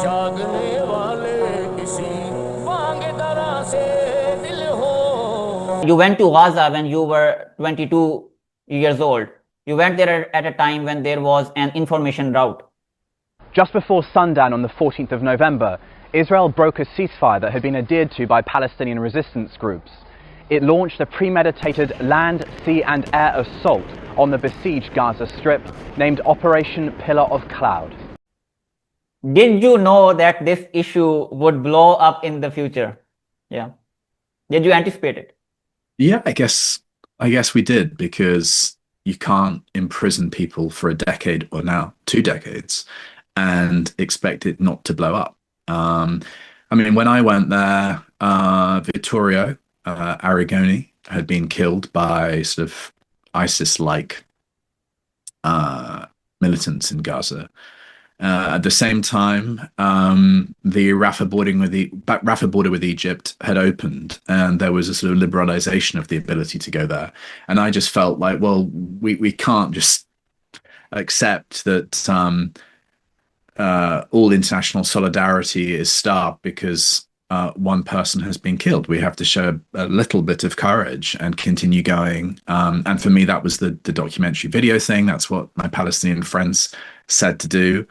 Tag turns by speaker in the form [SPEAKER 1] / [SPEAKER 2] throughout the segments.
[SPEAKER 1] जागने वाले किसी बांग दरा से दिल हो. You went to Gaza when you were 22 years old. You went there at a time when there was an information drought.
[SPEAKER 2] Just before sundown on the 14th of November, Israel broke a ceasefire that had been adhered to by Palestinian resistance groups. It launched a premeditated land, sea and air assault on the besieged Gaza Strip, named Operation Pillar of Cloud.
[SPEAKER 1] Did you know that this issue would blow up in the future? Yeah. Did you anticipate it?
[SPEAKER 3] Yeah, I guess we did, because you can't imprison people for a decade, or now 2 decades, and expect it not to blow up. I mean, when I went there, Vittorio Arrigoni had been killed by sort of ISIS-like militants in Gaza. At the same time, the Rafah border with Egypt had opened, and there was a sort of liberalization of the ability to go there. And I just felt like, well, we can't just accept that all international solidarity is starved because one person has been killed. We have to show a little bit of courage and continue going. And for me, that was the documentary video thing. That's what my Palestinian friends said to do.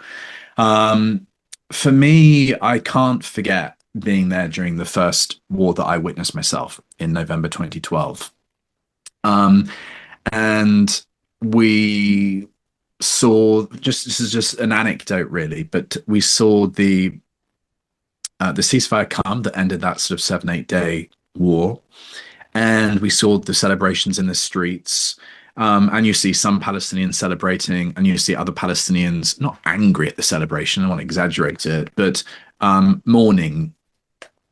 [SPEAKER 3] For me, I can't forget being there during the first war that I witnessed myself in November 2012. And we saw, this is just an anecdote really, but we saw the ceasefire come that ended that sort of 7-8 day war. And we saw the celebrations in the streets. And you see some Palestinians celebrating, and you see other Palestinians not angry at the celebration, I don't want to exaggerate it, but mourning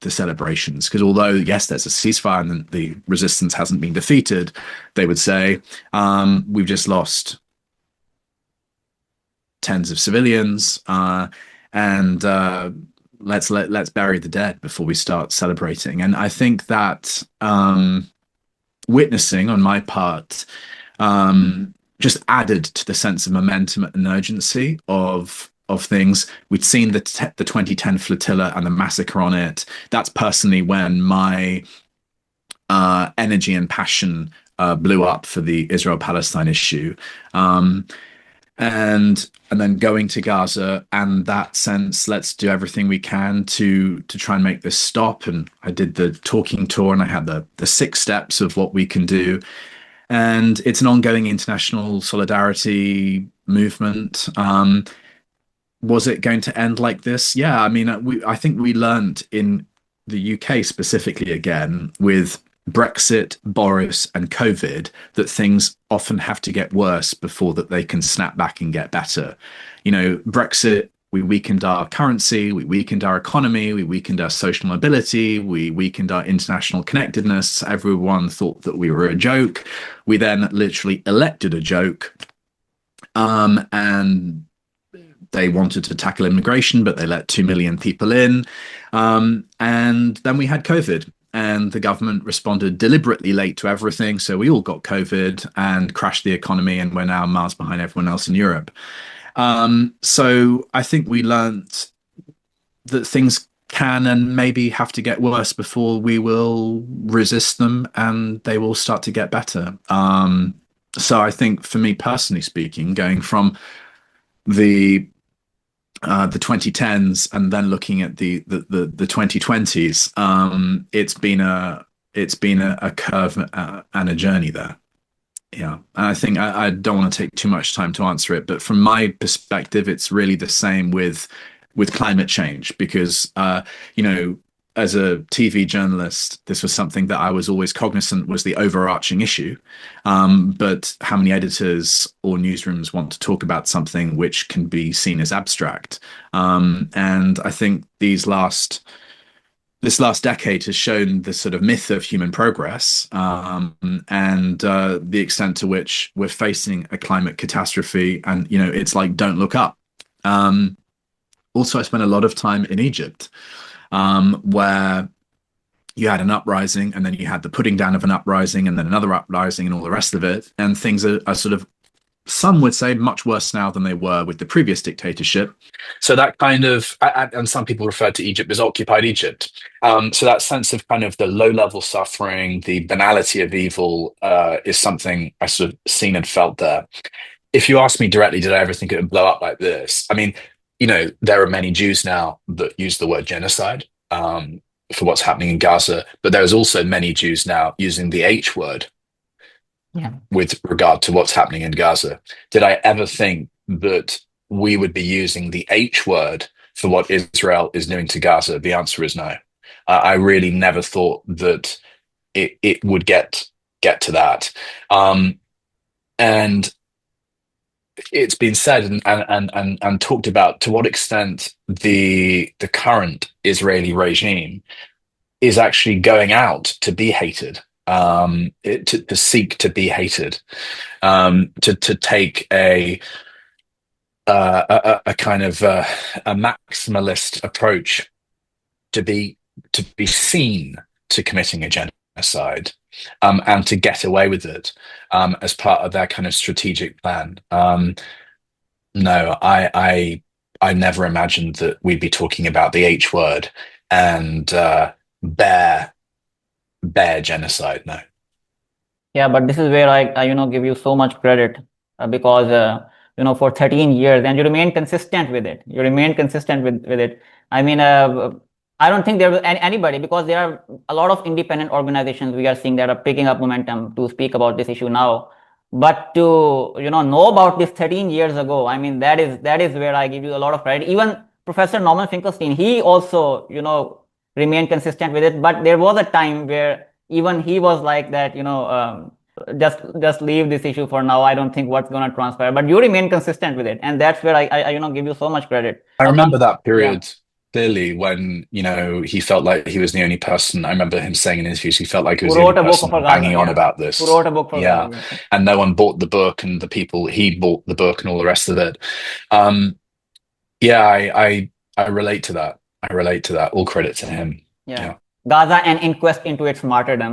[SPEAKER 3] the celebrations. Because although, yes, there's a ceasefire and the resistance hasn't been defeated, they would say, we've just lost tens of civilians, and let's bury the dead before we start celebrating. And I think that witnessing on my part just added to the sense of momentum and urgency of things. We'd seen the 2010 flotilla and the massacre on it. That's personally when my energy and passion blew up for the Israel-Palestine issue. And then going to Gaza, and that sense, let's do everything we can to try and make this stop. And I did the talking tour, and I had the 6 steps of what we can do. And it's an ongoing international solidarity movement. Was it going to end like this? Yeah, I mean, I think we learned in the UK specifically, again, with Brexit, Boris, and COVID, that things often have to get worse before that they can snap back and get better. You know, Brexit, we weakened our currency, we weakened our economy, we weakened our social mobility, we weakened our international connectedness. Everyone thought that we were a joke. We then literally elected a joke, and they wanted to tackle immigration, but they let 2 million people in. And then we had COVID. And the government responded deliberately late to everything. So we all got COVID and crashed the economy, and we're now miles behind everyone else in Europe. So I think we learned that things can and maybe have to get worse before we will resist them, and they will start to get better. So I think, for me personally speaking, going from the 2010s and then looking at the 2020s, it's been a curve and a journey there. Yeah, and I think I don't want to take too much time to answer it, but from my perspective, it's really the same with climate change, because you know, as a TV journalist, this was something that I was always cognizant was the overarching issue. But how many editors or newsrooms want to talk about something which can be seen as abstract? And I think this last decade has shown the sort of myth of human progress, and the extent to which we're facing a climate catastrophe. And, you know, it's like, don't look up. Also, I spent a lot of time in Egypt, where you had an uprising, and then you had the putting down of an uprising, and then another uprising, and all the rest of it. And things are sort of some would say much worse now than they were with the previous dictatorship. So that kind of, and some people refer to Egypt as occupied Egypt. So that sense of kind of the low-level suffering, the banality of evil, is something I sort of seen and felt there. If you ask me directly, did I ever think it would blow up like this? I mean, there are many Jews now that use the word genocide for what's happening in Gaza, but there's also many Jews now using the H word with regard to what's happening in Gaza. Did I ever think that we would be using the H word for what Israel is doing to Gaza? The answer is no. I really never thought that it would get to that. And it's been said and talked about to what extent the current Israeli regime is actually going out to be hated, to seek to be hated, to take a kind of a maximalist approach to be seen to committing a genocide, and to get away with it as part of their kind of strategic plan. No, I never imagined that we'd be talking about the H word and bare genocide. No.
[SPEAKER 1] Yeah, but this is where I give you so much credit, because for 13 years, and you remain consistent with it. You remain consistent with it. I mean, I don't think there was anybody, because there are a lot of independent organizations we are seeing that are picking up momentum to speak about this issue now. But to know about this 13 years ago, I mean, that is where I give you a lot of credit. Even Professor Norman Finkelstein, he also remained consistent with it. But there was a time where even he was like that, just leave this issue for now. I don't think what's going to transpire. But you remain consistent with it, and that's where I give you so much credit.
[SPEAKER 3] I remember that period clearly when he felt like he was the only person. I remember him saying in interviews he felt like he was the only person banging on about this.
[SPEAKER 1] Who wrote a book for
[SPEAKER 3] Gaza, and no one bought the book, and the people he bought the book and all the rest of it. I relate to that. All credit to him.
[SPEAKER 1] Gaza, an inquest into its martyrdom.